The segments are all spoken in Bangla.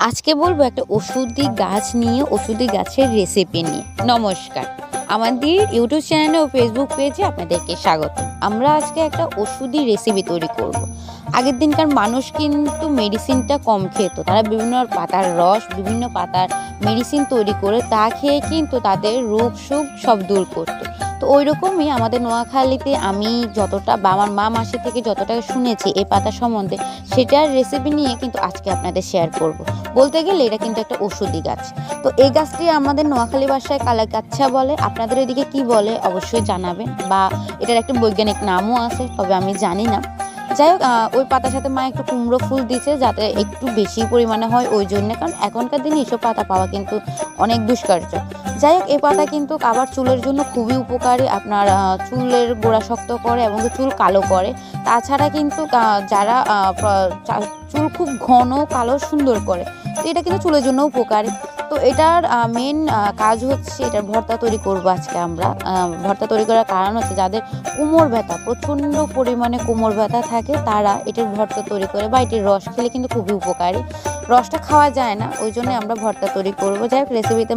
আজকে বলবো একটা ওষুধি গাছ নিয়ে, ওষুধি গাছের রেসিপি নিয়ে। নমস্কার, আমাদের ইউটিউব চ্যানেলে ও ফেসবুক পেজে আপনাদেরকে স্বাগত। আমরা আজকে একটা ওষুধি রেসিপি তৈরি করব। আগের দিনকার মানুষ কিন্তু মেডিসিনটা কম খেত, তারা বিভিন্ন পাতার রস, বিভিন্ন পাতার মেডিসিন তৈরি করে তা খেয়ে কিন্তু তাদের রোগ শোক সব দূর করতো। তো ওই রকমই আমাদের নোয়াখালীতে আমি যতটা বা আমার মা মাসি থেকে যতটা শুনেছি এই পাতা সম্বন্ধে, সেটার রেসিপি নিয়ে কিন্তু আজকে আপনাদের শেয়ার করব। বলতে গেলে এটা কিন্তু একটা ওষুধি গাছ। তো এই গাছটি আমাদের নোয়াখালী ভাষায় কালাকাচ্ছা বলে, আপনাদের এদিকে কি বলে অবশ্যই জানাবেন, বা এটার একটা বৈজ্ঞানিক নামও আছে, তবে আমি জানি না। যাই হোক, ওই পাতার সাথে মা একটু কুমড়ো ফুল দিয়েছে যাতে একটু বেশি পরিমাণে হয় ওই জন্যে, কারণ এখনকার দিনে এসব পাতা পাওয়া কিন্তু অনেক দুষ্কার্য। যাই হোক, এই পাতা কিন্তু আবার চুলের জন্য খুবই উপকারী। আপনার চুলের গোড়া শক্ত করে এবং চুল কালো করে। তাছাড়া কিন্তু যারা চুল খুব ঘন কালো সুন্দর করে, তো এটা কিন্তু চুলের জন্য উপকারী। তো এটার মেন কাজ হচ্ছে এটার ভর্তা তৈরি করবো আজকে আমরা। ভর্তা তৈরি করার কারণ হচ্ছে যাদের কোমর ব্যথা, প্রচণ্ড পরিমাণে কোমর ব্যথা থাকে, তারা এটার ভর্তা তৈরি করে, বা এটির রস খেলে কিন্তু খুবই উপকারী। রসটা খাওয়া যায় না, ওই জন্য আমরা ভর্তা তৈরি করবো। যাই হোক, রেসিপিতে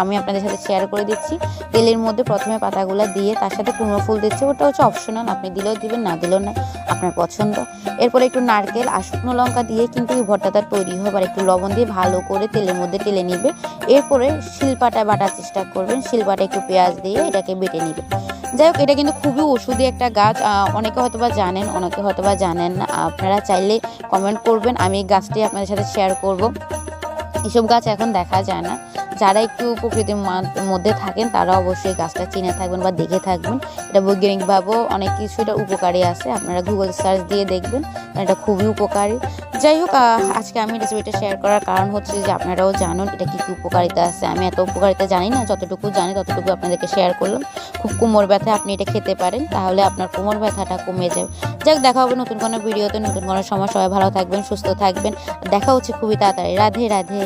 আমি আপনাদের সাথে শেয়ার করে দিচ্ছি। তেলের মধ্যে প্রথমে পাতাগুলো দিয়ে তার সাথে কুমড়ো ফুল দিচ্ছি, ওটা হচ্ছে অপশনাল, আপনি দিলেও দিবেন, না দিলেও না, আপনার পছন্দ। এরপরে একটু নারকেল আর শুকনো লঙ্কা দিয়ে কিন্তু এই ভর্তাটা তৈরি হবে, আর একটু লবণ দিয়ে ভালো করে তেলের মধ্যে টেলে নিবে। এরপরে শিলপাটায় বাটার চেষ্টা করবেন, শিলপাটায় একটু পেঁয়াজ দিয়ে এটাকে বেটে নেবেন। যাই হোক, এটা কিন্তু খুবই ওষুধি একটা গাছ। অনেকে হয়তোবা জানেন, অনেকে হয়তোবা জানেন না। আপনারা চাইলে কমেন্ট করবেন, আমি এই গাছটি আপনাদের সাথে শেয়ার করব। এসব গাছ এখন দেখা যায় না। যারা একটু প্রকৃতির মধ্যে থাকেন তারা অবশ্যই গাছটা চিনে থাকবেন বা দেখে থাকবেন। এটা বৈজ্ঞানিকভাবেও অনেক কিছু এটা উপকারী আছে, আপনারা গুগল সার্চ দিয়ে দেখবেন, এটা খুবই উপকারী। যাই হোক, আজকে আমি রেসিপিটা শেয়ার করার কারণ হচ্ছে যে আপনারাও জানুন এটা কী কী উপকারিতা আছে। আমি এত উপকারিতা জানি না, যতটুকু জানি ততটুকু আপনাদেরকে শেয়ার করলাম। খুব কোমর ব্যথা আপনি এটা খেতে পারেন, তাহলে আপনার কোমর ব্যথাটা কমে যাবে। যাই হোক, দেখা হবে নতুন কোনো ভিডিওতে, নতুন কোনো সময়। সবাই ভালো থাকবেন, সুস্থ থাকবেন। দেখা হচ্ছে খুবই তাড়াতাড়ি। রাধে রাধে।